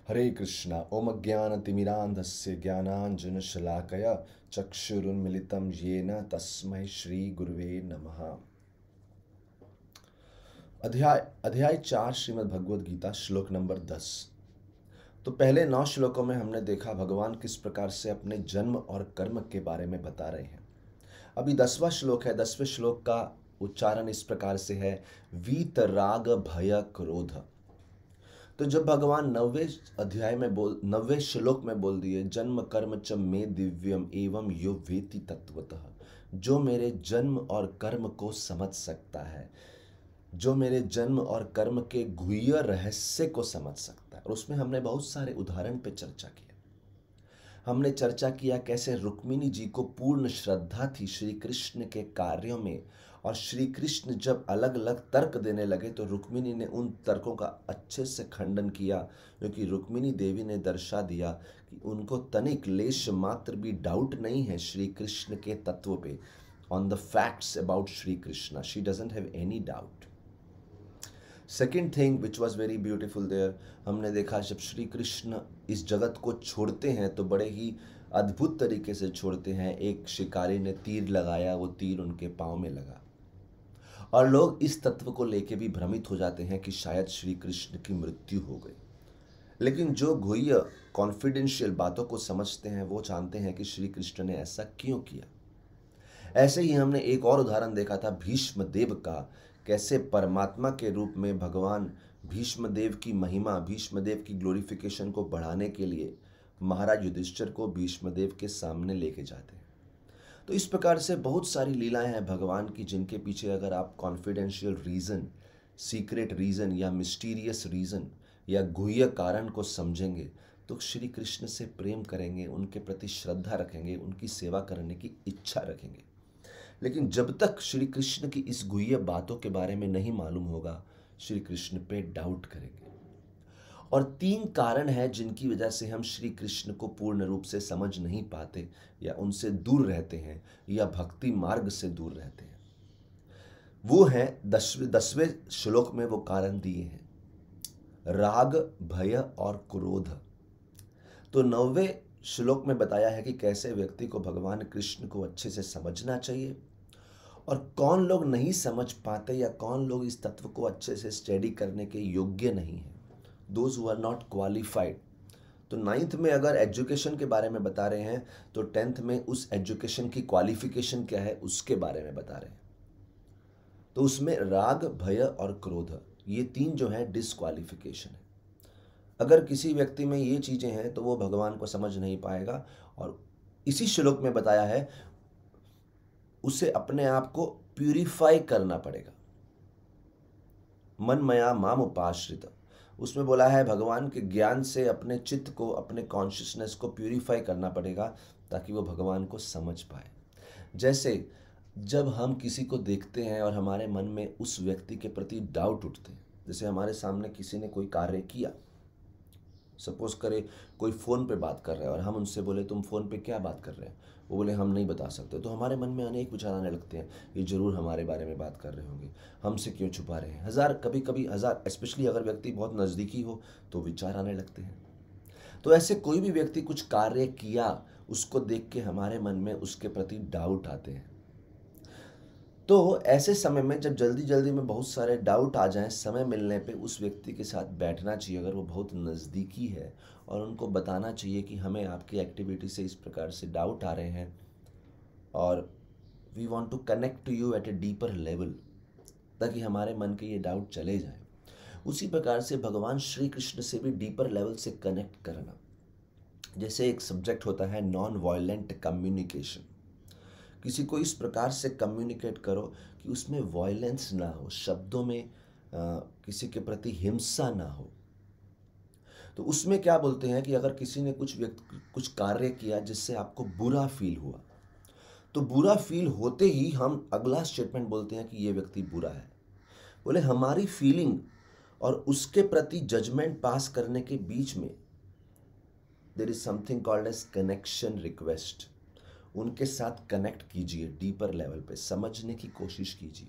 हरे कृष्णा। ओम अज्ञानतिमिरान्धस्य ज्ञानाञ्जनशलाकया चक्षुरुन्मिलितं येन तस्मै श्री गुरुवे नमः। अध्याय 4 श्रीमद् भगवद गीता श्लोक नंबर 10। तो पहले 9 श्लोकों में हमने देखा भगवान किस प्रकार से अपने जन्म और कर्म के बारे में बता रहे हैं। अभी 10वां श्लोक है। 10वें श्लोक का उच्चारण इस प्रकार से है, वीत राग भय क्रोध। तो जब भगवान 9वें श्लोक में बोल दिए, जन्म कर्म च मे दिव्यम एवं यो वेति तत्वतः, जो मेरे जन्म और कर्म को समझ सकता है, जो मेरे जन्म और कर्म के गुह्य रहस्य को समझ सकता है। और उसमें हमने बहुत सारे उदाहरण पे चर्चा किया। हमने चर्चा किया कैसे रुक्मिणी जी को पूर्ण श्रद्धा थी श्री कृष्ण के कार्यों में, और श्री कृष्ण जब अलग अलग तर्क देने लगे तो रुक्मिणी ने उन तर्कों का अच्छे से खंडन किया, क्योंकि रुक्मिणी देवी ने दर्शा दिया कि उनको तनिक लेश मात्र भी डाउट नहीं है श्री कृष्ण के तत्व पे, on the facts about Shri Krishna. She doesn't have any doubt. Second thing which was very beautiful there, हमने देखा जब श्री कृष्ण इस जगत को छोड़ते हैं तो बड़े ही अद्भुत तरीके से छोड़ते हैं। एक शिकारी ने तीर लगाया, वो तीर उनके पाँव में लगा, और लोग इस तत्व को लेके भी भ्रमित हो जाते हैं कि शायद श्री कृष्ण की मृत्यु हो गई। लेकिन जो गुह्य कॉन्फिडेंशियल बातों को समझते हैं वो जानते हैं कि श्री कृष्ण ने ऐसा क्यों किया। ऐसे ही हमने एक और उदाहरण देखा था भीष्म देव का, कैसे परमात्मा के रूप में भगवान भीष्म देव की महिमा, भीष्म देव की ग्लोरिफिकेशन को बढ़ाने के लिए महाराज युधिष्ठिर को भीष्म देव के सामने लेके जाते हैं। तो इस प्रकार से बहुत सारी लीलाएं हैं भगवान की, जिनके पीछे अगर आप कॉन्फिडेंशियल रीज़न, सीक्रेट रीज़न या मिस्टीरियस रीज़न या गुह्य कारण को समझेंगे तो श्री कृष्ण से प्रेम करेंगे, उनके प्रति श्रद्धा रखेंगे, उनकी सेवा करने की इच्छा रखेंगे। लेकिन जब तक श्री कृष्ण की इस गुह्य बातों के बारे में नहीं मालूम होगा, श्री कृष्ण पे डाउट करेंगे। और 3 कारण हैं जिनकी वजह से हम श्री कृष्ण को पूर्ण रूप से समझ नहीं पाते, या उनसे दूर रहते हैं, या भक्ति मार्ग से दूर रहते हैं। वो हैं 10वें श्लोक में वो कारण दिए हैं, राग भय और क्रोध। तो 9वें श्लोक में बताया है कि कैसे व्यक्ति को भगवान कृष्ण को अच्छे से समझना चाहिए, और कौन लोग नहीं समझ पाते या कौन लोग इस तत्व को अच्छे से स्टडी करने के योग्य नहीं हैं, those who are not qualified. तो 9th में अगर एजुकेशन के बारे में बता रहे हैं तो 10th में उस एजुकेशन की क्वालिफिकेशन क्या है उसके बारे में बता रहे हैं। तो उसमें राग भय और क्रोध, ये 3 जो है डिस्क्वालिफिकेशन है। अगर किसी व्यक्ति में ये चीज़ें हैं तो वो भगवान को समझ नहीं पाएगा। और इसी श्लोक में बताया है उसे अपने आप को प्यूरिफाई करना पड़ेगा। मन मया माम उपाश्रित, उसमें बोला है भगवान के ज्ञान से अपने चित्त को, अपने कॉन्शियसनेस को प्यूरिफाई करना पड़ेगा ताकि वो भगवान को समझ पाए। जैसे जब हम किसी को देखते हैं और हमारे मन में उस व्यक्ति के प्रति डाउट उठते हैं, जैसे हमारे सामने किसी ने कोई कार्य किया, सपोज करे कोई फ़ोन पे बात कर रहा है और हम उनसे बोले तुम फ़ोन पे क्या बात कर रहे हैं, वो बोले हम नहीं बता सकते, तो हमारे मन में अनेक विचार आने लगते हैं, ये ज़रूर हमारे बारे में बात कर रहे होंगे, हमसे क्यों छुपा रहे हैं। हज़ार, कभी कभी हज़ार, स्पेशली अगर व्यक्ति बहुत नज़दीकी हो तो विचार आने लगते हैं। तो ऐसे कोई भी व्यक्ति कुछ कार्य किया, उसको देख के हमारे मन में उसके प्रति डाउट आते हैं। तो ऐसे समय में जब जल्दी जल्दी में बहुत सारे डाउट आ जाएं, समय मिलने पे उस व्यक्ति के साथ बैठना चाहिए अगर वो बहुत नज़दीकी है, और उनको बताना चाहिए कि हमें आपकी एक्टिविटी से इस प्रकार से डाउट आ रहे हैं और we want to connect to you at a deeper level, ताकि हमारे मन के ये डाउट चले जाएं। उसी प्रकार से भगवान श्री कृष्ण से भी डीपर लेवल से कनेक्ट करना, जैसे एक सब्जेक्ट होता है नॉन वायलेंट कम्युनिकेशन। किसी को इस प्रकार से कम्युनिकेट करो कि उसमें वायलेंस ना हो, शब्दों में किसी के प्रति हिंसा ना हो। तो उसमें क्या बोलते हैं कि अगर किसी ने कुछ कार्य किया जिससे आपको बुरा फील हुआ, तो बुरा फील होते ही हम अगला स्टेटमेंट बोलते हैं कि ये व्यक्ति बुरा है। बोले हमारी फीलिंग और उसके प्रति जजमेंट पास करने के बीच में there is something called as connection request. उनके साथ कनेक्ट कीजिए, डीपर लेवल पे समझने की कोशिश कीजिए।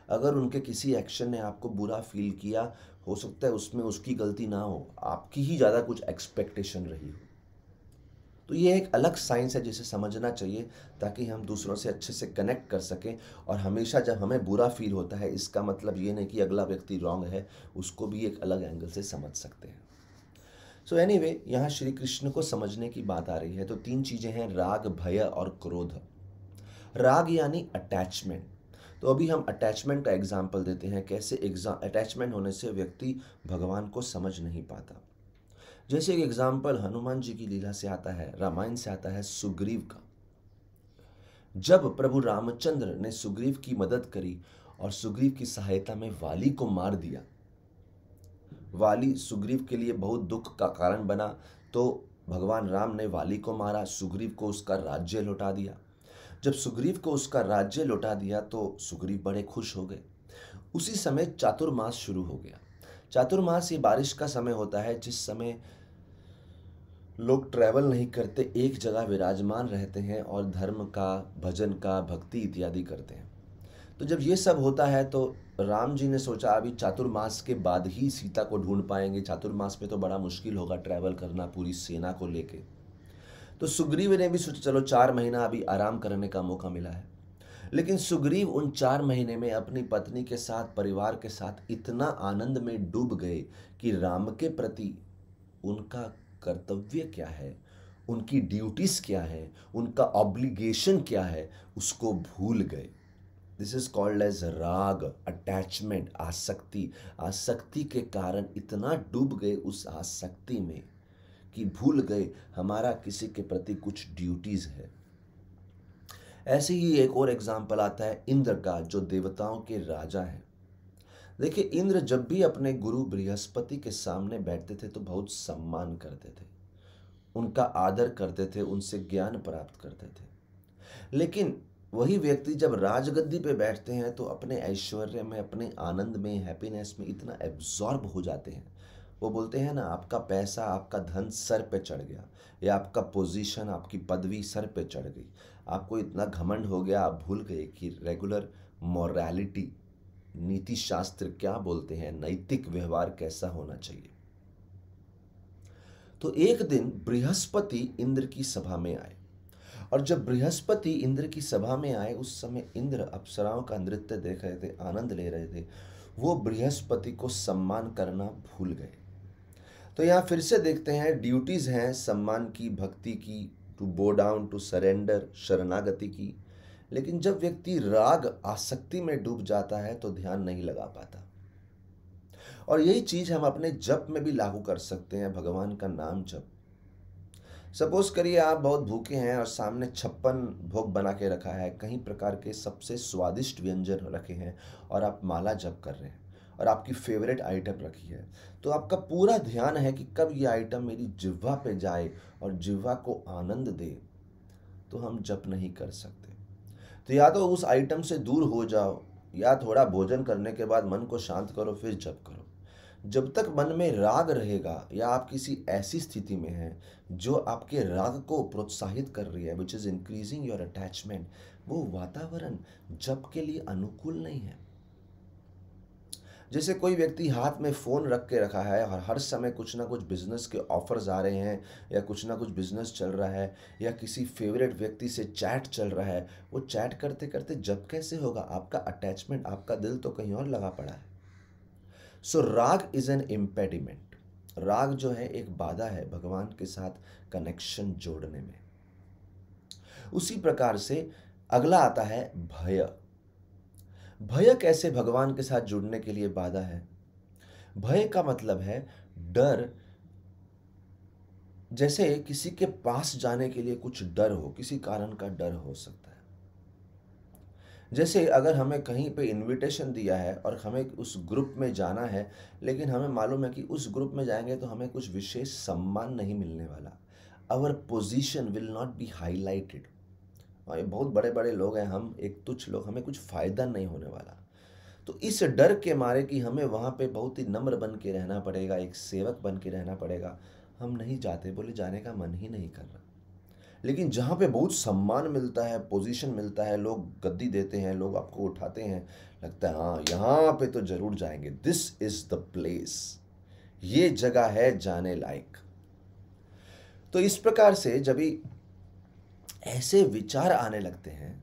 अगर उनके किसी एक्शन ने आपको बुरा फील किया, हो सकता है उसमें उसकी गलती ना हो, आपकी ही ज़्यादा कुछ एक्सपेक्टेशन रही हो। तो ये एक अलग साइंस है जिसे समझना चाहिए, ताकि हम दूसरों से अच्छे से कनेक्ट कर सकें। और हमेशा जब हमें बुरा फील होता है, इसका मतलब ये नहीं कि अगला व्यक्ति रॉन्ग है, उसको भी एक अलग एंगल से समझ सकते हैं। सो एनीवे, यहाँ श्री कृष्ण को समझने की बात आ रही है। तो 3 चीज़ें हैं, राग, भय और क्रोध। राग यानी अटैचमेंट। तो अभी हम अटैचमेंट का एग्जाम्पल देते हैं, कैसे अटैचमेंट होने से व्यक्ति भगवान को समझ नहीं पाता। जैसे एक एग्जाम्पल हनुमान जी की लीला से आता है, रामायण से आता है, सुग्रीव का। जब प्रभु रामचंद्र ने सुग्रीव की मदद करी और सुग्रीव की सहायता में वाली को मार दिया, वाली सुग्रीव के लिए बहुत दुख का कारण बना, तो भगवान राम ने वाली को मारा, सुग्रीव को उसका राज्य लौटा दिया। जब सुग्रीव को उसका राज्य लौटा दिया तो सुग्रीव बड़े खुश हो गए। उसी समय चातुर्मास शुरू हो गया। चातुर्मास ये बारिश का समय होता है, जिस समय लोग ट्रैवल नहीं करते, एक जगह विराजमान रहते हैं और धर्म का, भजन का, भक्ति इत्यादि करते हैं। तो जब ये सब होता है तो राम जी ने सोचा अभी चातुर्मास के बाद ही सीता को ढूंढ पाएंगे, चातुर्मास में तो बड़ा मुश्किल होगा ट्रैवल करना पूरी सेना को लेके। तो सुग्रीव ने भी सोचा चलो 4 महीना अभी आराम करने का मौका मिला है। लेकिन सुग्रीव उन 4 महीने में अपनी पत्नी के साथ, परिवार के साथ इतना आनंद में डूब गए कि राम के प्रति उनका कर्तव्य क्या है, उनकी ड्यूटीज क्या है, उनका ऑब्लिगेशन क्या है, उसको भूल गए। दिस इज कॉल्ड एज राग, अटैचमेंट, आसक्ति। आसक्ति के कारण इतना डूब गए उस आसक्ति में कि भूल गए हमारा किसी के प्रति कुछ ड्यूटीज है। ऐसे ही एक और एग्जाम्पल आता है इंद्र का, जो देवताओं के राजा हैं। देखिए, इंद्र जब भी अपने गुरु बृहस्पति के सामने बैठते थे तो बहुत सम्मान करते थे, उनका आदर करते थे, उनसे ज्ञान प्राप्त करते थे। लेकिन वही व्यक्ति जब राजगद्दी पे बैठते हैं तो अपने ऐश्वर्य में, अपने आनंद में, हैप्पीनेस में इतना एब्जॉर्ब हो जाते हैं। वो बोलते हैं ना, आपका पैसा, आपका धन सर पे चढ़ गया, या आपका पोजीशन, आपकी पदवी सर पे चढ़ गई, आपको इतना घमंड हो गया, आप भूल गए कि रेगुलर मॉरलिटी, नीति शास्त्र क्या बोलते हैं, नैतिक व्यवहार कैसा होना चाहिए। तो एक दिन बृहस्पति इंद्र की सभा में आए, और जब बृहस्पति इंद्र की सभा में आए उस समय इंद्र अप्सराओं का नृत्य देख रहे थे, आनंद ले रहे थे। वो बृहस्पति को सम्मान करना भूल गए। तो यहाँ फिर से देखते हैं, ड्यूटीज हैं सम्मान की, भक्ति की, टू बो डाउन, टू सरेंडर, शरणागति की। लेकिन जब व्यक्ति राग, आसक्ति में डूब जाता है तो ध्यान नहीं लगा पाता। और यही चीज हम अपने जप में भी लागू कर सकते हैं, भगवान का नाम जप। सपोज करिए आप बहुत भूखे हैं और सामने 56 भोग बना के रखा है, कई प्रकार के सबसे स्वादिष्ट व्यंजन रखे हैं, और आप माला जप कर रहे हैं और आपकी फेवरेट आइटम रखी है। तो आपका पूरा ध्यान है कि कब ये आइटम मेरी जिह्वा पे जाए और जिह्वा को आनंद दे, तो हम जप नहीं कर सकते। तो या तो उस आइटम से दूर हो जाओ, या थोड़ा भोजन करने के बाद मन को शांत करो, फिर जप करो। जब तक मन में राग रहेगा, या आप किसी ऐसी स्थिति में हैं जो आपके राग को प्रोत्साहित कर रही है, which is increasing your attachment, वो वातावरण जप के लिए अनुकूल नहीं है। जैसे कोई व्यक्ति हाथ में फ़ोन रख के रखा है और हर समय कुछ ना कुछ बिजनेस के ऑफर्स आ रहे हैं, या कुछ ना कुछ बिजनेस चल रहा है, या किसी फेवरेट व्यक्ति से चैट चल रहा है, वो चैट करते करते जप कैसे होगा? आपका अटैचमेंट, आपका दिल तो कहीं और लगा पड़ा है। सो राग इज एन इम्पेडिमेंट। राग जो है एक बाधा है भगवान के साथ कनेक्शन जोड़ने में। उसी प्रकार से अगला आता है भय। भय कैसे भगवान के साथ जुड़ने के लिए बाधा है? भय का मतलब है डर। जैसे किसी के पास जाने के लिए कुछ डर हो, किसी कारण का डर हो सकता है। जैसे अगर हमें कहीं पे इनविटेशन दिया है और हमें उस ग्रुप में जाना है, लेकिन हमें मालूम है कि उस ग्रुप में जाएंगे तो हमें कुछ विशेष सम्मान नहीं मिलने वाला, our position will not be highlighted. बहुत बड़े बड़े लोग हैं, हम एक तुच्छ लोग, हमें कुछ फ़ायदा नहीं होने वाला। तो इस डर के मारे कि हमें वहाँ पे बहुत ही नम्र बन के रहना पड़ेगा, एक सेवक बन के रहना पड़ेगा, हम नहीं जाते, बोले जाने का मन ही नहीं कर रहा। लेकिन जहाँ पे बहुत सम्मान मिलता है, पोजीशन मिलता है, लोग गद्दी देते हैं, लोग आपको उठाते हैं, लगता है हाँ यहाँ पे तो जरूर जाएंगे, दिस इज द प्लेस, ये जगह है जाने लायक। तो इस प्रकार से जब भी ऐसे विचार आने लगते हैं,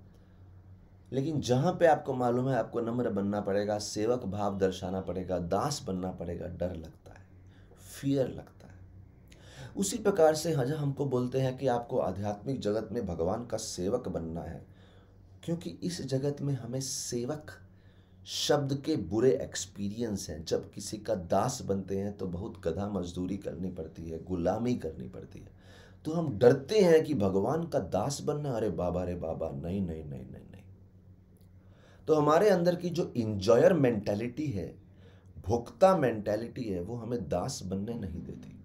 लेकिन जहां पे आपको मालूम है आपको नम्र बनना पड़ेगा, सेवक भाव दर्शाना पड़ेगा, दास बनना पड़ेगा, डर लगता है, फियर लगता है। उसी प्रकार से हजर हमको बोलते हैं कि आपको आध्यात्मिक जगत में भगवान का सेवक बनना है, क्योंकि इस जगत में हमें सेवक शब्द के बुरे एक्सपीरियंस हैं। जब किसी का दास बनते हैं तो बहुत गधा मजदूरी करनी पड़ती है, गुलामी करनी पड़ती है, तो हम डरते हैं कि भगवान का दास बनना, अरे बाबा रे बाबा, नहीं नहीं नहीं नहीं नहीं। तो हमारे अंदर की जो इंजॉयर मेंटालिटी है, भोक्ता मेंटालिटी है, वो हमें दास बनने नहीं देती।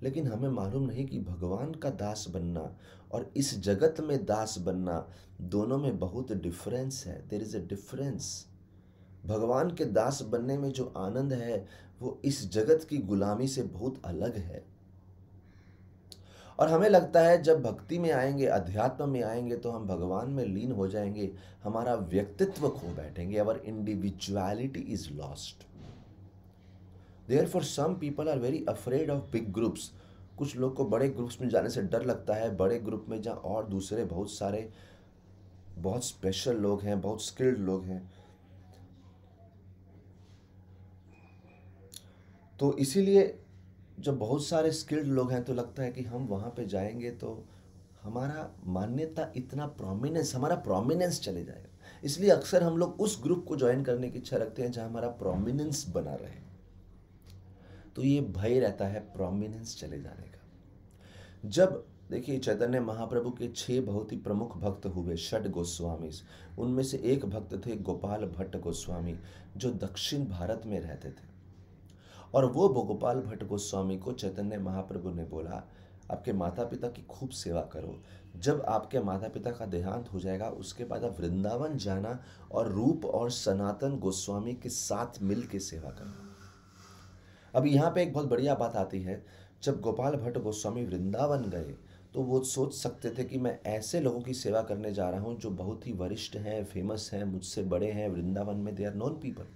लेकिन हमें मालूम नहीं कि भगवान का दास बनना और इस जगत में दास बनना, दोनों में बहुत डिफरेंस है। There is a difference. भगवान के दास बनने में जो आनंद है वो इस जगत की गुलामी से बहुत अलग है। और हमें लगता है जब भक्ति में आएंगे, अध्यात्म में आएंगे, तो हम भगवान में लीन हो जाएंगे, हमारा व्यक्तित्व खो बैठेंगे, our individuality is lost. Therefore some people are very afraid of big groups. कुछ लोग को बड़े ग्रुप्स में जाने से डर लगता है, बड़े ग्रुप में जहाँ और दूसरे बहुत सारे बहुत स्पेशल लोग हैं, बहुत स्किल्ड लोग हैं। तो इसीलिए जब बहुत सारे स्किल्ड लोग हैं तो लगता है कि हम वहाँ पे जाएंगे तो हमारा मान्यता, इतना प्रोमिनेंस, हमारा प्रोमिनेंस चले जाएगा। इसलिए अक्सर हम लोग उस ग्रुप को ज्वाइन करने की इच्छा रखते हैं जहाँ हमारा प्रोमिनेंस बना रहे। तो ये भय रहता है प्रोमिनेंस चले जाने का। जब देखिए चैतन्य महाप्रभु के 6 बहुत ही प्रमुख भक्त हुए, षड गोस्वामी। उनमें से एक भक्त थे गोपाल भट्ट गोस्वामी, जो दक्षिण भारत में रहते थे। और वो गोपाल भट्ट गोस्वामी को चैतन्य महाप्रभु ने बोला, आपके माता पिता की खूब सेवा करो, जब आपके माता पिता का देहांत हो जाएगा उसके बाद आप वृंदावन जाना और रूप और सनातन गोस्वामी के साथ मिल के सेवा करना। अब यहाँ पे एक बहुत बढ़िया बात आती है, जब गोपाल भट्ट गोस्वामी वृंदावन गए तो वो सोच सकते थे कि मैं ऐसे लोगों की सेवा करने जा रहा हूँ जो बहुत ही वरिष्ठ हैं, फेमस हैं, मुझसे बड़े हैं, वृंदावन में दे आर नोन पीपल।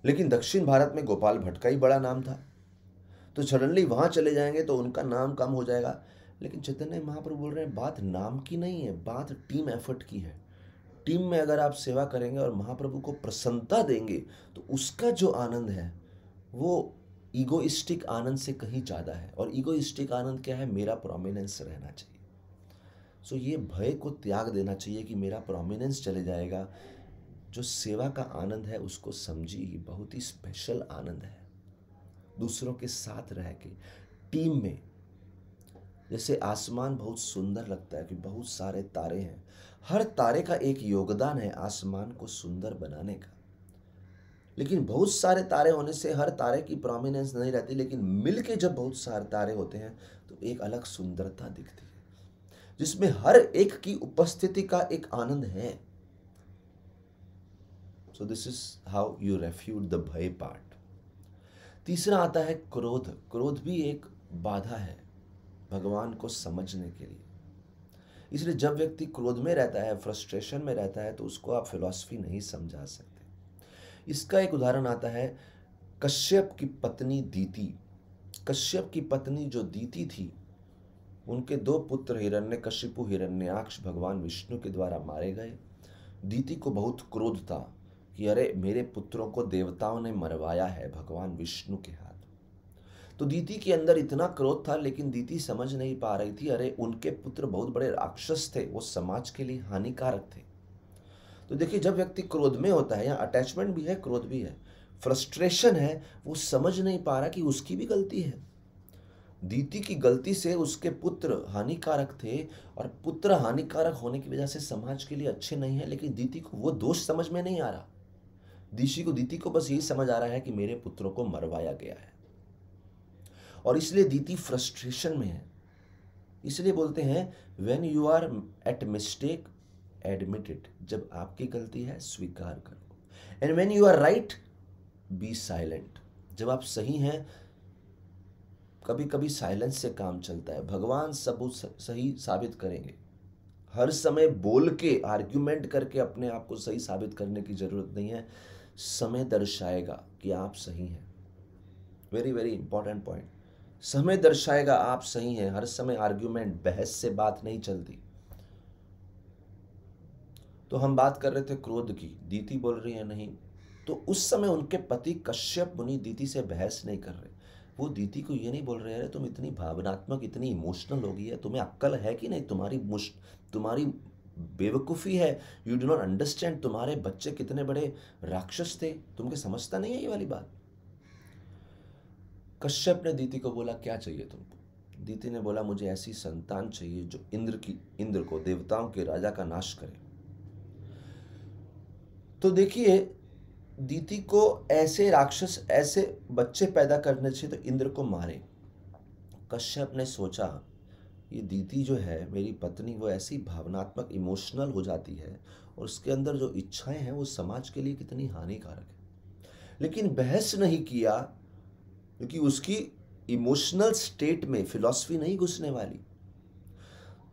लेकिन दक्षिण भारत में गोपाल भट्ट का ही बड़ा नाम था, तो सडनली वहाँ चले जाएंगे तो उनका नाम कम हो जाएगा। लेकिन चैतन्य महाप्रभु बोल रहे हैं बात नाम की नहीं है, बात टीम एफर्ट की है। टीम में अगर आप सेवा करेंगे और महाप्रभु को प्रसन्नता देंगे तो उसका जो आनंद है वो ईगोइस्टिक आनंद से कहीं ज़्यादा है। और ईगोइस्टिक आनंद क्या है? मेरा प्रोमिनेंस रहना चाहिए। सो ये भय को त्याग देना चाहिए कि मेरा प्रोमिनेंस चले जाएगा। जो सेवा का आनंद है उसको समझिए, बहुत ही स्पेशल आनंद है। दूसरों के साथ रह के, टीम में, जैसे आसमान बहुत सुंदर लगता है कि बहुत सारे तारे हैं, हर तारे का एक योगदान है आसमान को सुंदर बनाने का। लेकिन बहुत सारे तारे होने से हर तारे की प्रोमिनेंस नहीं रहती, लेकिन मिलके जब बहुत सारे तारे होते हैं तो एक अलग सुंदरता दिखती है, जिसमें हर एक की उपस्थिति का एक आनंद है। So this is how you refute the भय पार्ट। तीसरा आता है क्रोध। क्रोध भी एक बाधा है भगवान को समझने के लिए। इसलिए जब व्यक्ति क्रोध में रहता है, फ्रस्ट्रेशन में रहता है, तो उसको आप फिलॉसफी नहीं समझा सकते। इसका एक उदाहरण आता है कश्यप की पत्नी दीति। कश्यप की पत्नी जो दीति थी, उनके 2 पुत्र हिरण्यकशिपु, हिरण्याक्ष भगवान विष्णु के द्वारा मारे गए। दीति को बहुत क्रोध था कि अरे मेरे पुत्रों को देवताओं ने मरवाया है भगवान विष्णु के हाथ। तो दीति के अंदर इतना क्रोध था, लेकिन दीति समझ नहीं पा रही थी, अरे उनके पुत्र बहुत बड़े राक्षस थे, वो समाज के लिए हानिकारक थे। तो देखिए जब व्यक्ति क्रोध में होता है, यहाँ अटैचमेंट भी है, क्रोध भी है, फ्रस्ट्रेशन है, वो समझ नहीं पा रहा कि उसकी भी गलती है। दीति की गलती से उसके पुत्र हानिकारक थे, और पुत्र हानिकारक होने की वजह से समाज के लिए अच्छे नहीं है, लेकिन दीति को वो दोष समझ में नहीं आ रहा। दीति को बस यही समझ आ रहा है कि मेरे पुत्रों को मरवाया गया है, और इसलिए दीति फ्रस्ट्रेशन में है। इसलिए बोलते हैं when you are at mistake admit it. जब आपकी गलती है स्वीकार करो। And when you are right be silent. जब आप सही हैं कभी कभी साइलेंस से काम चलता है। भगवान सब सही साबित करेंगे। हर समय बोल के आर्ग्यूमेंट करके अपने आप को सही साबित करने की जरूरत नहीं है। समय दर्शाएगा कि आप सही हैं। Very very important point. समय दर्शाएगा आप सही हैं। हर समय आर्ग्यूमेंट, बहस से बात नहीं चलती। तो हम बात कर रहे थे क्रोध की। दीति बोल रही है नहीं, तो उस समय उनके पति कश्यप मुनि दीति से बहस नहीं कर रहे। वो दीति को ये नहीं बोल रहे, अरे तुम इतनी भावनात्मक, इतनी इमोशनल हो गई है, तुम्हें अक्ल है कि नहीं, तुम्हारी बेवकूफ़ी है, यू डू नॉट अंडरस्टैंड, तुम्हारे बच्चे कितने बड़े राक्षस थे, तुमको समझता नहीं है ये वाली बात। कश्यप ने दीति को बोला क्या चाहिए तुमको। दीति ने बोला मुझे ऐसी संतान चाहिए जो इंद्र को, देवताओं के राजा का नाश करे। तो देखिए, दीति को ऐसे राक्षस, ऐसे बच्चे पैदा करने चाहिए तो इंद्र को मारे। कश्यप ने सोचा ये दीति जो है मेरी पत्नी, वो ऐसी भावनात्मक, इमोशनल हो जाती है और उसके अंदर जो इच्छाएं हैं वो समाज के लिए कितनी हानिकारक है। लेकिन बहस नहीं किया, क्योंकि उसकी इमोशनल स्टेट में फिलॉसफी नहीं घुसने वाली।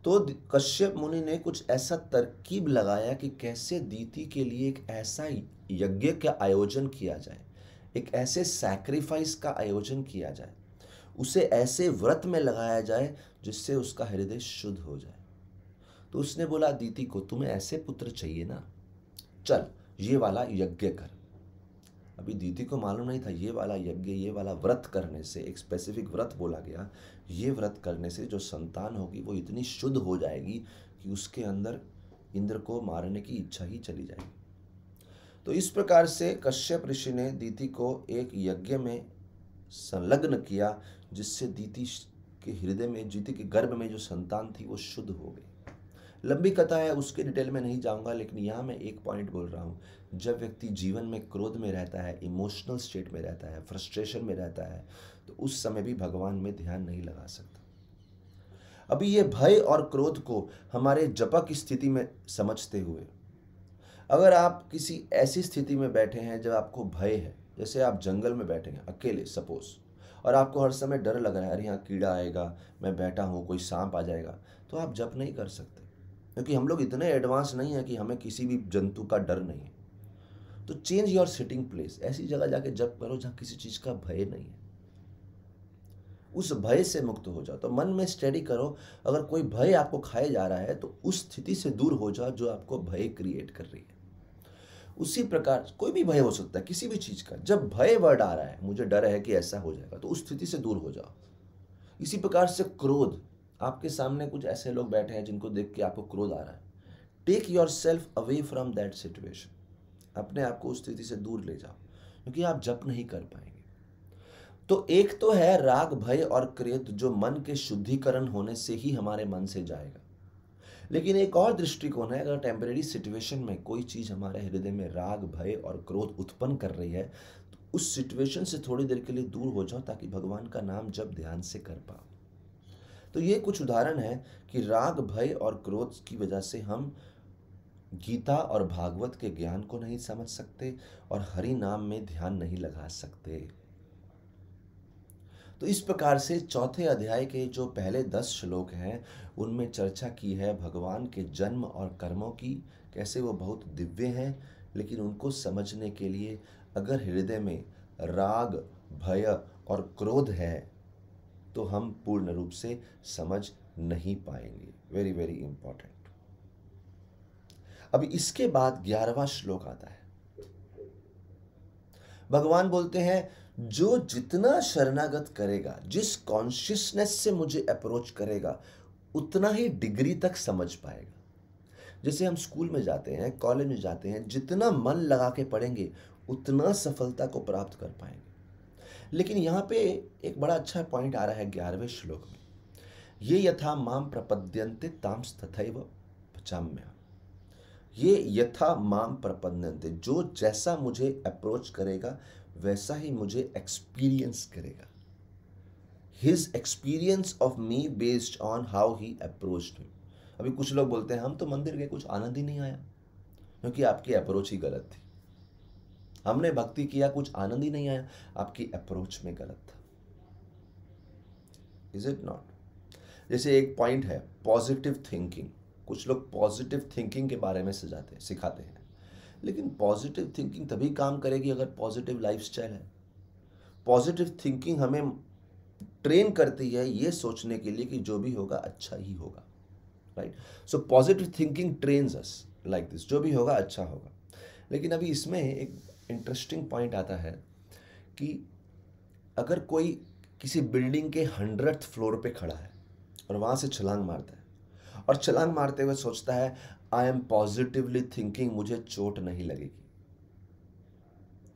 तो कश्यप मुनि ने कुछ ऐसा तरकीब लगाया कि कैसे दीति के लिए एक ऐसा यज्ञ का आयोजन किया जाए, एक ऐसे सैक्रिफाइस का आयोजन किया जाए, उसे ऐसे व्रत में लगाया जाए जिससे उसका हृदय शुद्ध हो जाए। तो उसने बोला दीति को, तुम्हें ऐसे पुत्र चाहिए ना, चल ये वाला यज्ञ कर। अभी दीति को मालूम नहीं था ये वाला यज्ञ, ये वाला व्रत करने से, एक स्पेसिफिक व्रत बोला गया, ये व्रत करने से जो संतान होगी वो इतनी शुद्ध हो जाएगी कि उसके अंदर इंद्र को मारने की इच्छा ही चली जाएगी। तो इस प्रकार से कश्यप ऋषि ने दीति को एक यज्ञ में संलग्न किया, जिससे दीति के हृदय में, दीति के गर्भ में जो संतान थी वो शुद्ध हो गई। लंबी कथा है, उसके डिटेल में नहीं जाऊंगा, लेकिन यहाँ मैं एक पॉइंट बोल रहा हूँ। जब व्यक्ति जीवन में क्रोध में रहता है, इमोशनल स्टेट में रहता है, फ्रस्ट्रेशन में रहता है, तो उस समय भी भगवान में ध्यान नहीं लगा सकता। अभी ये भय और क्रोध को हमारे जपा की स्थिति में समझते हुए, अगर आप किसी ऐसी स्थिति में बैठे हैं जब आपको भय है, जैसे आप जंगल में बैठे हैं अकेले सपोज, और आपको हर समय डर लग रहा है, अरे यहाँ कीड़ा आएगा, मैं बैठा हूँ, कोई सांप आ जाएगा, तो आप जप नहीं कर सकते, क्योंकि हम लोग इतने एडवांस नहीं है कि हमें किसी भी जंतु का डर नहीं है। तो चेंज योर सिटिंग प्लेस, ऐसी जगह जाके जप करो जहाँ किसी चीज का भय नहीं है। उस भय से मुक्त हो जाओ। तो मन में स्टडी करो, अगर कोई भय आपको खाए जा रहा है तो उस स्थिति से दूर हो जाओ जो आपको भय क्रिएट कर रही है। उसी प्रकार कोई भी भय हो सकता है, किसी भी चीज का। जब भय वर्ड आ रहा है, मुझे डर है कि ऐसा हो जाएगा, तो उस स्थिति से दूर हो जाओ। इसी प्रकार से क्रोध, आपके सामने कुछ ऐसे लोग बैठे हैं जिनको देख के आपको क्रोध आ रहा है, take yourself away from that situation, अपने आप को उस स्थिति से दूर ले जाओ, क्योंकि आप जप नहीं कर पाएंगे। तो एक तो है राग, भय और क्रोध, जो मन के शुद्धिकरण होने से ही हमारे मन से जाएगा। लेकिन एक और दृष्टिकोण है, अगर टेम्परेरी सिचुएशन में कोई चीज हमारे हृदय में राग, भय और क्रोध उत्पन्न कर रही है, तो उस सिचुएशन से थोड़ी देर के लिए दूर हो जाओ, ताकि भगवान का नाम जब ध्यान से कर पाओ। तो ये कुछ उदाहरण है कि राग, भय और क्रोध की वजह से हम गीता और भागवत के ज्ञान को नहीं समझ सकते और हरि नाम में ध्यान नहीं लगा सकते। तो इस प्रकार से चौथे अध्याय के जो पहले 10 श्लोक हैं, उनमें चर्चा की है भगवान के जन्म और कर्मों की, कैसे वो बहुत दिव्य हैं, लेकिन उनको समझने के लिए अगर हृदय में राग, भय और क्रोध है तो हम पूर्ण रूप से समझ नहीं पाएंगे। Very very important. अभी इसके बाद 11वां श्लोक आता है। भगवान बोलते हैं, जो जितना शरणागत करेगा, जिस कॉन्शियसनेस से मुझे अप्रोच करेगा, उतना ही डिग्री तक समझ पाएगा। जैसे हम स्कूल में जाते हैं, कॉलेज में जाते हैं, जितना मन लगा के पढ़ेंगे उतना सफलता को प्राप्त कर पाएंगे। लेकिन यहाँ पे एक बड़ा अच्छा पॉइंट आ रहा है 11वें श्लोक में, ये यथा माम प्रपद्यन्ते तांस तथैव भजाम्यहम्। ये यथा माम प्रपद्यन्ते, जो जैसा मुझे अप्रोच करेगा वैसा ही मुझे एक्सपीरियंस करेगा। His experience of me based on how he approached मी। अभी कुछ लोग बोलते हैं हम तो मंदिर गए, कुछ आनंद ही नहीं आया, क्योंकि आपकी अप्रोच ही गलत थी। हमने भक्ति किया, कुछ आनंद ही नहीं आया, आपकी अप्रोच में गलत था। Is it not? जैसे एक पॉइंट है पॉजिटिव थिंकिंग, कुछ लोग पॉजिटिव थिंकिंग के बारे में सिखाते हैं, लेकिन पॉजिटिव थिंकिंग तभी काम करेगी अगर पॉजिटिव लाइफस्टाइल है। पॉजिटिव थिंकिंग हमें ट्रेन करती है ये सोचने के लिए कि जो भी होगा अच्छा ही होगा, right? So positive thinking trains us like this, जो भी होगा अच्छा होगा। लेकिन अभी इसमें एक इंटरेस्टिंग पॉइंट आता है कि अगर कोई किसी बिल्डिंग के 100th फ्लोर पे खड़ा है और वहाँ से छलांग मारता है और छलांग मारते हुए सोचता है आई एम पॉजिटिवली थिंकिंग मुझे चोट नहीं लगेगी।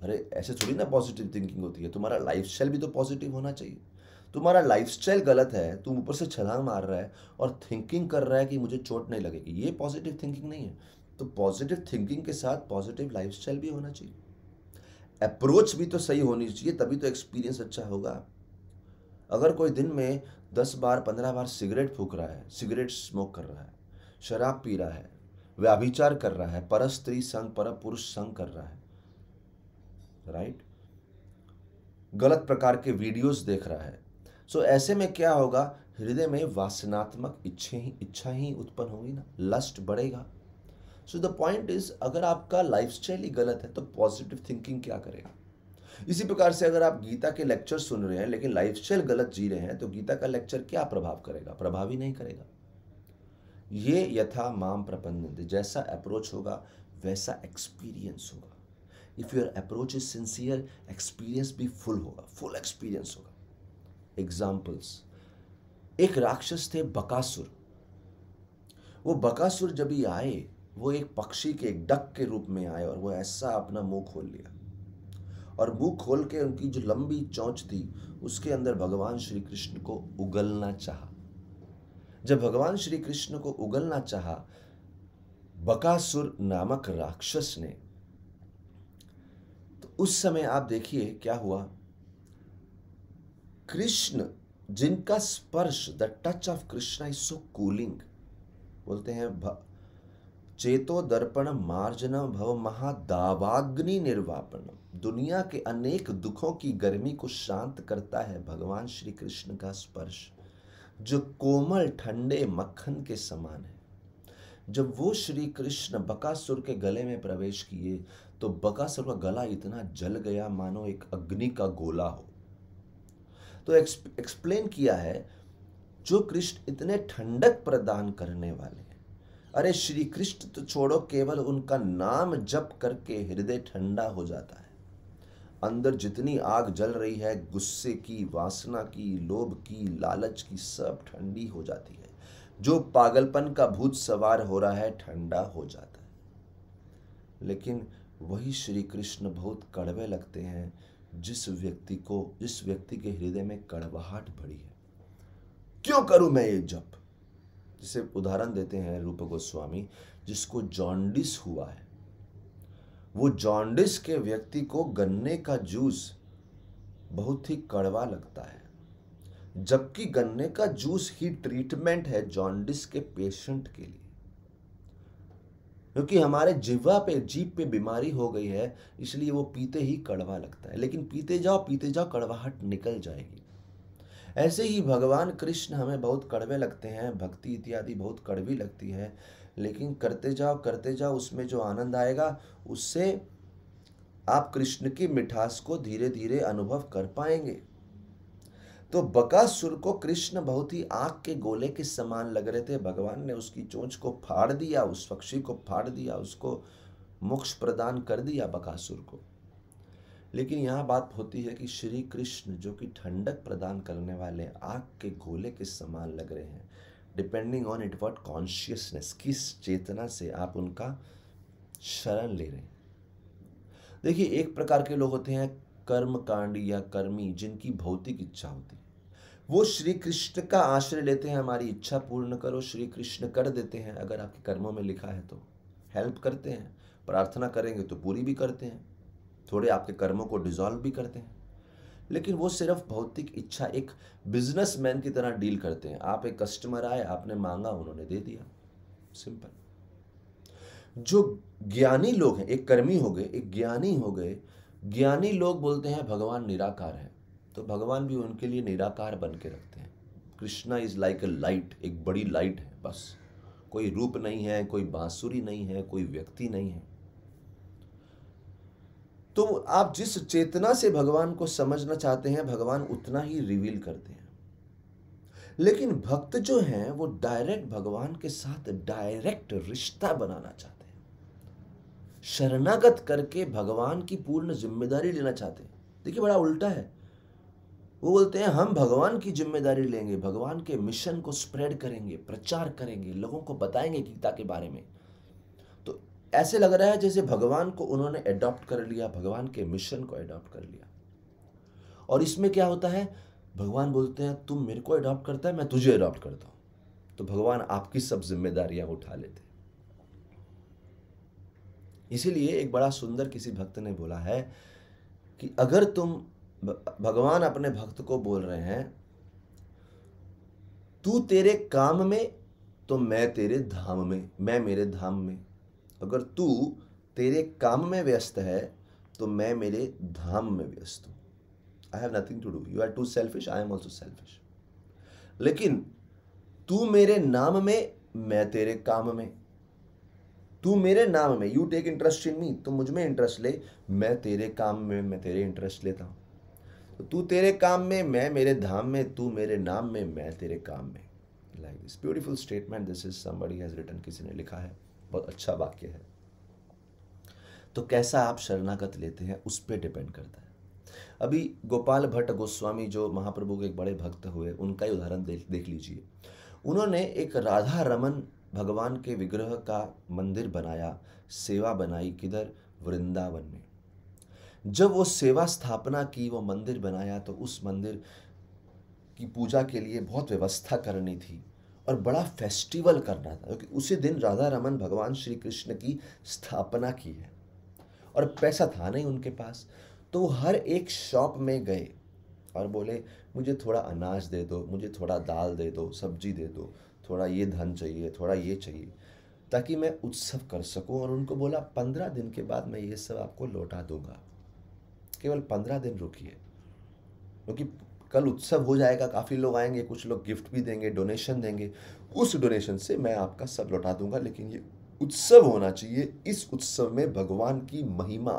अरे ऐसे थोड़ी ना पॉजिटिव थिंकिंग होती है, तुम्हारा लाइफस्टाइल भी तो पॉजिटिव होना चाहिए। तुम्हारा लाइफस्टाइल गलत है, तुम ऊपर से छलांग मार रहा है और थिंकिंग कर रहा है कि मुझे चोट नहीं लगेगी, ये पॉजिटिव थिंकिंग नहीं है। तो पॉजिटिव थिंकिंग के साथ पॉजिटिव लाइफस्टाइल भी होना चाहिए, अप्रोच भी तो सही होनी चाहिए, तभी तो एक्सपीरियंस अच्छा होगा। अगर कोई दिन में 10 बार 15 बार सिगरेट फूंक रहा है, सिगरेट स्मोक कर रहा है, शराब पी रहा है, व्यभिचार कर रहा है, पर स्त्री संग पर पुरुष संग कर रहा है, राइट, गलत प्रकार के वीडियोस देख रहा है, सो ऐसे में क्या होगा, हृदय में वासनात्मक इच्छा ही उत्पन्न होगी ना, लस्ट बढ़ेगा। सो द पॉइंट इज, अगर आपका लाइफस्टाइल ही गलत है तो पॉजिटिव थिंकिंग क्या करेगा? इसी प्रकार से अगर आप गीता के लेक्चर सुन रहे हैं लेकिन लाइफस्टाइल गलत जी रहे हैं तो गीता का लेक्चर क्या प्रभाव करेगा? प्रभावी नहीं करेगा। ये यथा माम प्रपन्नते, जैसा अप्रोच होगा वैसा एक्सपीरियंस होगा। If your approach is sincere, experience भी फुल होगा, फुल एक्सपीरियंस होगा। एग्जाम्पल्स, एक राक्षस थे बकासुर। वो बकासुर जब ही आए, वो एक पक्षी के, एक डक के रूप में आए और वो ऐसा अपना मुंह खोल लिया और मुंह खोल के उनकी जो लंबी चोंच थी उसके अंदर भगवान श्री कृष्ण को उगलना चाहा। जब भगवान श्री कृष्ण को उगलना चाहा बकासुर नामक राक्षस ने, तो उस समय आप देखिए क्या हुआ। कृष्ण, जिनका स्पर्श, the touch of Krishna is so cooling, बोलते हैं चेतो दर्पण मार्जनम भव महादावाग्नि निर्वापणम, दुनिया के अनेक दुखों की गर्मी को शांत करता है भगवान श्री कृष्ण का स्पर्श, जो कोमल ठंडे मक्खन के समान है। जब वो श्री कृष्ण बकासुर के गले में प्रवेश किए तो बकासुर का गला इतना जल गया मानो एक अग्नि का गोला हो। तो एक्सप्लेन किया है, जो कृष्ण इतने ठंडक प्रदान करने वाले हैं, अरे श्री कृष्ण तो छोड़ो, केवल उनका नाम जप करके हृदय ठंडा हो जाता है। अंदर जितनी आग जल रही है, गुस्से की, वासना की, लोभ की, लालच की, सब ठंडी हो जाती है। जो पागलपन का भूत सवार हो रहा है ठंडा हो जाता है। लेकिन वही श्री कृष्ण बहुत कड़वे लगते हैं जिस व्यक्ति के हृदय में कड़वाहट भरी है। क्यों करूं मैं ये जप? जिसे उदाहरण देते हैं रूप गोस्वामी, जिसको जॉन्डिस हुआ है, वो जॉन्डिस के व्यक्ति को गन्ने का जूस बहुत ही कड़वा लगता है, जबकि गन्ने का जूस ही ट्रीटमेंट है जॉन्डिस के पेशेंट के लिए। क्योंकि हमारे जीभ पे बीमारी हो गई है, इसलिए वो पीते ही कड़वा लगता है। लेकिन पीते जाओ कड़वाहट निकल जाएगी। ऐसे ही भगवान कृष्ण हमें बहुत कड़वे लगते हैं, भक्ति इत्यादि बहुत कड़वी लगती है, लेकिन करते जाओ, उसमें जो आनंद आएगा उससे आप कृष्ण की मिठास को धीरे धीरे अनुभव कर पाएंगे। तो बकासुर को कृष्ण बहुत ही आग के गोले के समान लग रहे थे। भगवान ने उसकी चोंच को फाड़ दिया, उस पक्षी को फाड़ दिया, उसको मोक्ष प्रदान कर दिया बकासुर को। लेकिन यहाँ बात होती है कि श्री कृष्ण जो कि ठंडक प्रदान करने वाले आग के गोले के समान लग रहे हैं, depending on it what consciousness, किस चेतना से आप उनका शरण ले रहे हैं। देखिए, एक प्रकार के लोग होते हैं कर्मकांडी या कर्मी, जिनकी भौतिक इच्छा होती है। वो श्री कृष्ण का आश्रय लेते हैं, हमारी इच्छा पूर्ण करो, श्री कृष्ण कर देते हैं। अगर आपके कर्मों में लिखा है तो हेल्प करते हैं, प्रार्थना करेंगे तो पूरी भी करते हैं, थोड़े आपके कर्मों को डिसॉल्व भी करते हैं। लेकिन वो सिर्फ भौतिक इच्छा, एक बिजनेसमैन की तरह डील करते हैं। आप एक कस्टमर आए, आपने मांगा, उन्होंने दे दिया, सिंपल। जो ज्ञानी लोग हैं, एक कर्मी हो गए, एक ज्ञानी हो गए। ज्ञानी लोग बोलते हैं भगवान निराकार है, तो भगवान भी उनके लिए निराकार बन के रखते हैं। Krishna is like a light, एक बड़ी लाइट है बस, कोई रूप नहीं है, कोई बांसुरी नहीं है, कोई व्यक्ति नहीं है। तो आप जिस चेतना से भगवान को समझना चाहते हैं, भगवान उतना ही रिवील करते हैं। लेकिन भक्त जो हैं वो डायरेक्ट भगवान के साथ डायरेक्ट रिश्ता बनाना चाहते हैं, शरणागत करके भगवान की पूर्ण जिम्मेदारी लेना चाहते हैं। देखिए बड़ा उल्टा है, वो बोलते हैं हम भगवान की जिम्मेदारी लेंगे, भगवान के मिशन को स्प्रेड करेंगे, प्रचार करेंगे, लोगों को बताएंगे गीता के बारे में। तो ऐसे लग रहा है जैसे भगवान को उन्होंने अडॉप्ट कर लिया, भगवान के मिशन को अडॉप्ट कर लिया। और इसमें क्या होता है, भगवान बोलते हैं तुम मेरे को अडॉप्ट करता है, मैं तुझे अडॉप्ट करता हूं। तो भगवान आपकी सब जिम्मेदारियां उठा लेते। इसीलिए एक बड़ा सुंदर किसी भक्त ने बोला है कि अगर तुम, भगवान अपने भक्त को बोल रहे हैं तू तेरे काम में तो मैं तेरे धाम में, मैं मेरे धाम में। अगर तू तेरे काम में व्यस्त है तो मैं मेरे धाम में व्यस्त हूं। I have nothing to do, you are too selfish, I am also selfish. लेकिन तू मेरे नाम में, मैं तेरे काम में। तू मेरे नाम में, यू टेक इंटरेस्ट इन मी, तू मुझ में इंटरेस्ट ले, मैं तेरे काम में, मैं तेरे इंटरेस्ट लेता हूं। तो तू तेरे काम में, मैं मेरे धाम में, तू मेरे नाम में, मैं तेरे काम में। Like this beautiful statement, this is somebody has written, किसी ने लिखा है, बहुत अच्छा वाक्य है। तो कैसा आप शरणागत लेते हैं उस पर डिपेंड करता है। अभी गोपाल भट्ट गोस्वामी जो महाप्रभु के एक बड़े भक्त हुए, उनका ही उदाहरण देख लीजिए। उन्होंने एक राधा रमन भगवान के विग्रह का मंदिर बनाया, सेवा बनाई, किधर, वृंदावन में। जब वो सेवा स्थापना की, वो मंदिर बनाया, तो उस मंदिर की पूजा के लिए बहुत व्यवस्था करनी थी और बड़ा फेस्टिवल करना था, क्योंकि उसी दिन राधा रमन भगवान श्री कृष्ण की स्थापना की है और पैसा था नहीं उनके पास। तो वो हर एक शॉप में गए और बोले मुझे थोड़ा अनाज दे दो, मुझे थोड़ा दाल दे दो, सब्जी दे दो, थोड़ा ये धन चाहिए, थोड़ा ये चाहिए, ताकि मैं उत्सव कर सकूं। और उनको बोला 15 दिन के बाद मैं ये सब आपको लौटा दूंगा, केवल 15 दिन रुकिए, क्योंकि कल उत्सव हो जाएगा, काफ़ी लोग आएंगे, कुछ लोग गिफ्ट भी देंगे, डोनेशन देंगे, उस डोनेशन से मैं आपका सब लौटा दूंगा, लेकिन ये उत्सव होना चाहिए। इस उत्सव में भगवान की महिमा,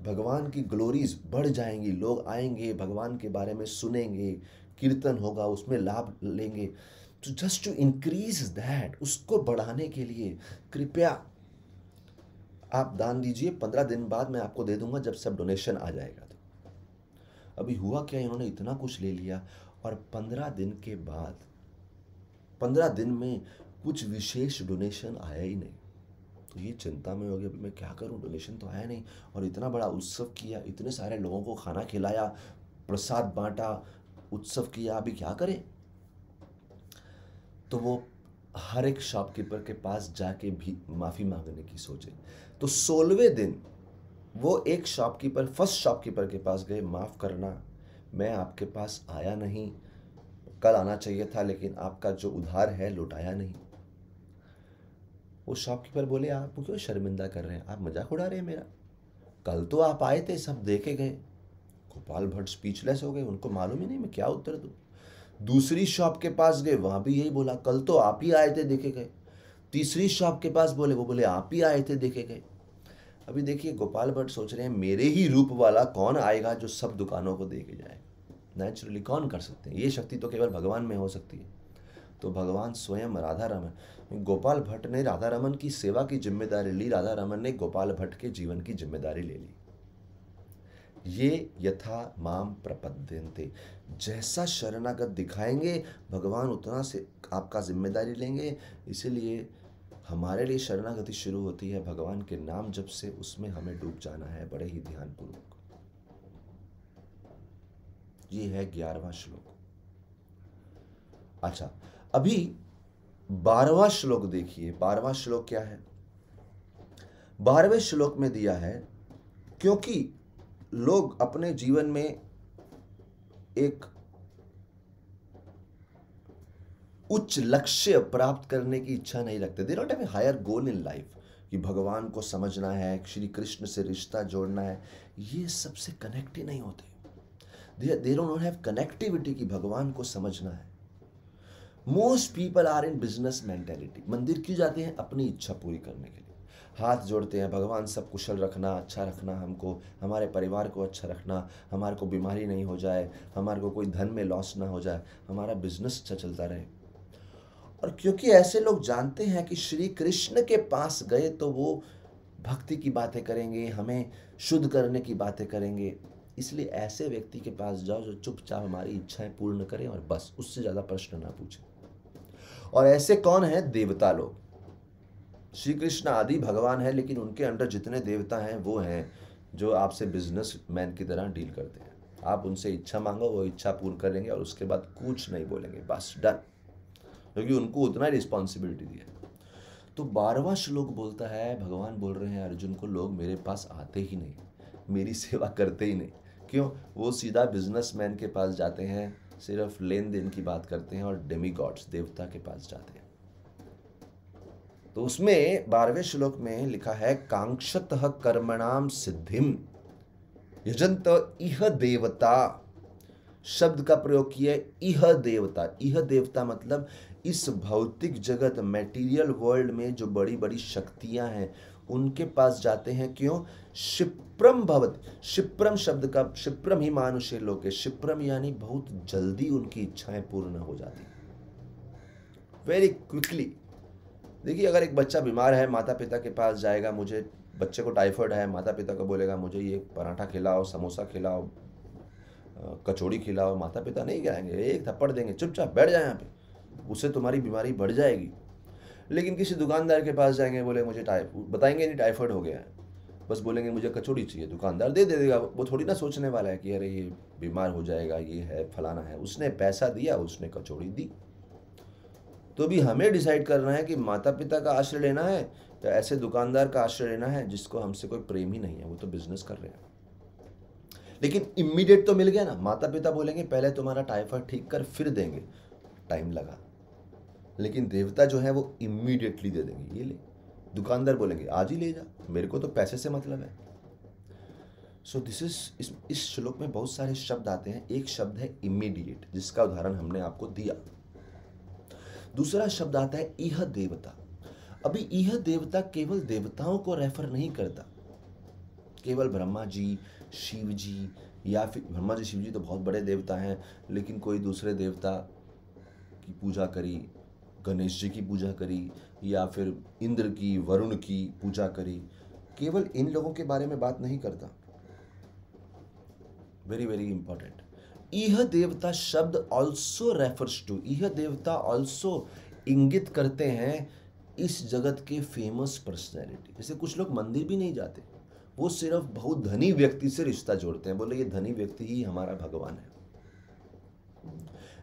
भगवान की ग्लोरीज बढ़ जाएंगी, लोग आएंगे, भगवान के बारे में सुनेंगे, कीर्तन होगा, उसमें लाभ लेंगे। तो जस्ट टू इंक्रीज दैट, उसको बढ़ाने के लिए कृपया आप दान दीजिए, 15 दिन बाद मैं आपको दे दूंगा जब सब डोनेशन आ जाएगा। तो अभी हुआ क्या, इन्होंने इतना कुछ ले लिया और 15 दिन के बाद, 15 दिन में कुछ विशेष डोनेशन आया ही नहीं। तो ये चिंता में हो गया, अभी मैं क्या करूं, डोनेशन तो आया नहीं, और इतना बड़ा उत्सव किया, इतने सारे लोगों को खाना खिलाया, प्रसाद बांटा, उत्सव किया, अभी क्या करें। तो वो हर एक शॉपकीपर के पास जाके भी माफ़ी मांगने की सोचे। तो 16वें दिन वो एक शॉपकीपर, फर्स्ट शॉपकीपर के पास गए, माफ़ करना मैं आपके पास आया नहीं, कल आना चाहिए था, लेकिन आपका जो उधार है लौटाया नहीं। वो शॉपकीपर बोले आप क्यों शर्मिंदा कर रहे हैं, आप मजाक उड़ा रहे हैं मेरा, कल तो आप आए थे, सब देखे गए। गोपाल भट्ट स्पीचलेस हो गए, उनको मालूम ही नहीं मैं क्या उत्तर दूं। दूसरी शॉप के पास गए, वहां भी यही बोला, कल तो आप ही आए थे, देखे गए। तीसरी शॉप के पास बोले, वो बोले आप ही आए थे, देखे गए। अभी देखिए गोपाल भट्ट सोच रहे हैं मेरे ही रूप वाला कौन आएगा जो सब दुकानों को दे के जाए। नेचुरली कौन कर सकते हैं, ये शक्ति तो केवल भगवान में हो सकती है। तो भगवान स्वयं राधा रमन, गोपाल भट्ट ने राधा रमन की सेवा की जिम्मेदारी ली, राधा रमन ने गोपाल भट्ट के जीवन की जिम्मेदारी ले ली। ये यथा माम प्रपद्यन्ते, जैसा शरणागत दिखाएंगे भगवान उतना से आपका जिम्मेदारी लेंगे। इसीलिए हमारे लिए शरणागति शुरू होती है भगवान के नाम जब से, उसमें हमें डूब जाना है बड़े ही ध्यानपूर्वक। ये है 11वां श्लोक। अच्छा, अभी 12वां श्लोक देखिए। 12वां श्लोक क्या है, 12वें श्लोक में दिया है, क्योंकि लोग अपने जीवन में एक उच्च लक्ष्य प्राप्त करने की इच्छा नहीं रखते, they don't have a higher goal in life, कि भगवान को समझना है, श्री कृष्ण से रिश्ता जोड़ना है, ये सबसे कनेक्ट ही नहीं होते। दे डोंट हैव कनेक्टिविटी कि भगवान को समझना है। Most people are in business mentality. मंदिर क्यों जाते हैं? अपनी इच्छा पूरी करने के लिए। हाथ जोड़ते हैं, भगवान सब कुशल रखना, अच्छा रखना, हमको, हमारे परिवार को अच्छा रखना, हमारे को बीमारी नहीं हो जाए, हमारे को कोई धन में लॉस ना हो जाए, हमारा बिजनेस अच्छा चलता रहे। और क्योंकि ऐसे लोग जानते हैं कि श्री कृष्ण के पास गए तो वो भक्ति की बातें करेंगे, हमें शुद्ध करने की बातें करेंगे, इसलिए ऐसे व्यक्ति के पास जाओ जो चुपचाप हमारी इच्छाएं पूर्ण करें और बस, उससे ज़्यादा प्रश्न ना पूछें। और ऐसे कौन हैं? देवता लोग। श्री कृष्ण आदि भगवान है, लेकिन उनके अंडर जितने देवता हैं वो हैं जो आपसे बिजनेस मैन की तरह डील करते हैं। आप उनसे इच्छा मांगो, वो इच्छा पूर्ण करेंगे और उसके बाद कुछ नहीं बोलेंगे, बस डन, क्योंकि उनको उतना रिस्पॉन्सिबिलिटी दी है। तो 12वां श्लोक बोलता है, भगवान बोल रहे हैं अर्जुन को, लोग मेरे पास आते ही नहीं, मेरी सेवा करते ही नहीं। क्यों? वो सीधा बिजनेसमैन के पास जाते हैं, सिर्फ लेन देन की बात करते हैं, और डेमीगॉड्स, देवता के पास जाते हैं। तो उसमें 12वें श्लोक में लिखा है, कांक्षतः कर्मणाम सिद्धिम यजंत इह देवता। शब्द का प्रयोग किया है, इह देवता। इह देवता मतलब इस भौतिक जगत, मटेरियल वर्ल्ड में जो बड़ी बड़ी शक्तियां हैं उनके पास जाते हैं। क्यों? क्षिप्रम भवत। क्षिप्रम शब्द का, क्षिप्रम ही मानुषे लोके, क्षिप्रम यानी बहुत जल्दी उनकी इच्छाएं पूर्ण हो जाती, वेरी क्विकली। देखिए, अगर एक बच्चा बीमार है, माता पिता के पास जाएगा, मुझे, बच्चे को टाइफाइड है, माता पिता को बोलेगा मुझे ये पराठा खिलाओ, समोसा खिलाओ, कचौड़ी खिलाओ, माता पिता नहीं कहेंगे, एक थप्पड़ देंगे, चुपचाप बैठ जाए यहाँ पे, उससे तुम्हारी बीमारी बढ़ जाएगी। लेकिन किसी दुकानदार के पास जाएंगे, बोले मुझे बताएंगे नहीं टाइफाइड हो गया है, बस बोलेंगे मुझे कचौड़ी चाहिए, दुकानदार दे देगा। वो थोड़ी ना सोचने वाला है कि अरे ये बीमार हो जाएगा, ये है, फलाना है। उसने पैसा दिया, उसने कचौड़ी दी। तो भी हमें डिसाइड करना है कि माता पिता का आश्रय लेना है या ऐसे दुकानदार का आश्रय लेना है जिसको हमसे कोई प्रेम ही नहीं है, वो तो बिजनेस कर रहे हैं। लेकिन इमीडिएट तो मिल गया ना। माता पिता बोलेंगे पहले तुम्हारा टाइफाइड ठीक कर, फिर देंगे, टाइम लगा। लेकिन देवता जो है वो इमीडिएटली दे देंगे, ये ले। दुकानदार बोलेंगे आज ही ले जा, मेरे को तो पैसे से मतलब है। सो दिस इज, इस श्लोक में बहुत सारे शब्द आते हैं। एक शब्द है इमीडिएट, जिसका उदाहरण हमने आपको दिया। दूसरा शब्द आता है इह देवता। अभी इह देवता केवल देवताओं को रेफर नहीं करता, केवल ब्रह्मा जी, शिव जी, या फिर ब्रह्मा जी शिव जी तो बहुत बड़े देवता हैं, लेकिन कोई दूसरे देवता की पूजा करी, गणेश जी की पूजा करी, या फिर इंद्र की, वरुण की पूजा करी, केवल इन लोगों के बारे में बात नहीं करता। Very very important. इह देवता शब्द ऑल्सो रेफर्स टू, इह देवता ऑल्सो इंगित करते हैं इस जगत के फेमस पर्सनैलिटी। जैसे कुछ लोग मंदिर भी नहीं जाते, वो सिर्फ बहुत धनी व्यक्ति से रिश्ता जोड़ते हैं, बोले ये धनी व्यक्ति ही हमारा भगवान है।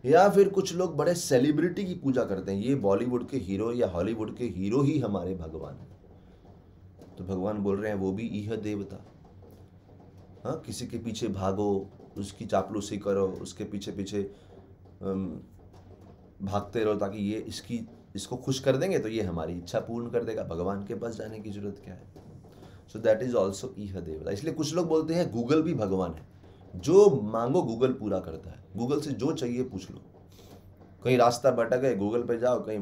या फिर कुछ लोग बड़े सेलिब्रिटी की पूजा करते हैं, ये बॉलीवुड के हीरो या हॉलीवुड के हीरो ही हमारे भगवान हैं। तो भगवान बोल रहे हैं वो भी इह देवता। हाँ, किसी के पीछे भागो, उसकी चापलूसी करो, उसके पीछे पीछे भागते रहो ताकि ये इसको खुश कर देंगे तो ये हमारी इच्छा पूर्ण कर देगा, भगवान के पास जाने की जरूरत क्या है। सो दैट इज ऑल्सो इह देवता। इसलिए कुछ लोग बोलते हैं गूगल भी भगवान है, जो मांगो गूगल पूरा करता है। गूगल से जो चाहिए पूछ लो, कहीं रास्ता भटक गए गूगल पे जाओ, कहीं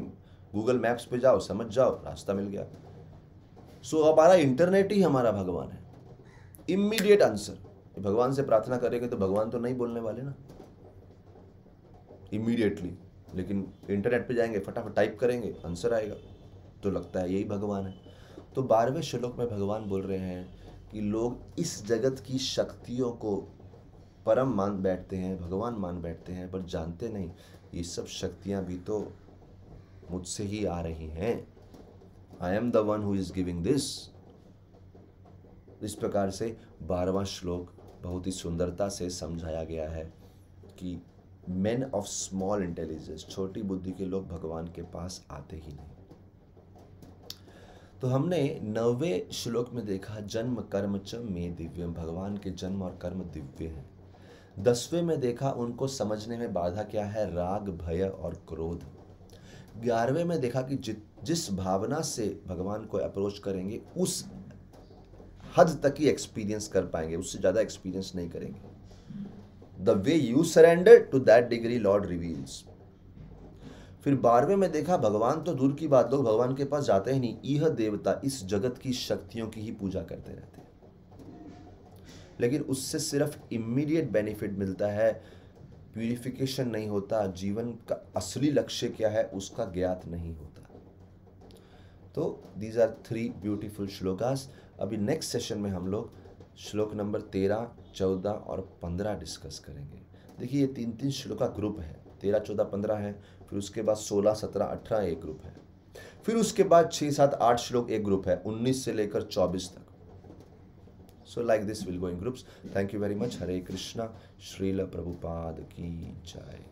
गूगल मैप्स पे जाओ, समझ जाओ, रास्ता मिल गया। सो हमारा इंटरनेट ही हमारा भगवान है, इमीडिएट आंसर। भगवान से प्रार्थना करेंगे तो भगवान तो नहीं बोलने वाले ना इमीडिएटली, लेकिन इंटरनेट पे जाएंगे, फटाफट टाइप करेंगे, आंसर आएगा, तो लगता है यही भगवान है। तो 12वें श्लोक में भगवान बोल रहे हैं कि लोग इस जगत की शक्तियों को परम मान बैठते हैं, भगवान मान बैठते हैं, पर जानते नहीं ये सब शक्तियां भी तो मुझसे ही आ रही हैं। I am the one who is giving this. इस प्रकार से 12वां श्लोक बहुत ही सुंदरता से समझाया गया है कि मेन ऑफ स्मॉल इंटेलिजेंस, छोटी बुद्धि के लोग भगवान के पास आते ही नहीं। तो हमने 9वें श्लोक में देखा जन्म कर्म च मे दिव्यम, भगवान के जन्म और कर्म दिव्य हैं। 10वें में देखा उनको समझने में बाधा क्या है, राग, भय और क्रोध। 11वें में देखा कि जिस भावना से भगवान को अप्रोच करेंगे उस हद तक ही एक्सपीरियंस कर पाएंगे, उससे ज्यादा एक्सपीरियंस नहीं करेंगे। The way you surrender to that degree Lord reveals. फिर 12वें में देखा भगवान तो दूर की बात, लोग भगवान के पास जाते ही नहीं, यह देवता इस जगत की शक्तियों की ही पूजा करते रहते हैं, लेकिन उससे सिर्फ इमीडिएट बेनिफिट मिलता है, प्यूरिफिकेशन नहीं होता, जीवन का असली लक्ष्य क्या है उसका ज्ञात नहीं होता। तो दीज आर 3 ब्यूटीफुल श्लोकास। अभी नेक्स्ट सेशन में हम लोग श्लोक नंबर 13, 14 और 15 डिस्कस करेंगे। देखिए ये 3-3 श्लोक का ग्रुप है, 13, 14, 15 है, फिर उसके बाद 16, 17, 18 एक ग्रुप है, फिर उसके बाद 6, 7, 8 श्लोक एक ग्रुप है, 19 से लेकर 24 तक। So like this will go in groups. Thank you very much. Hare Krishna. Srila Prabhupada की जय।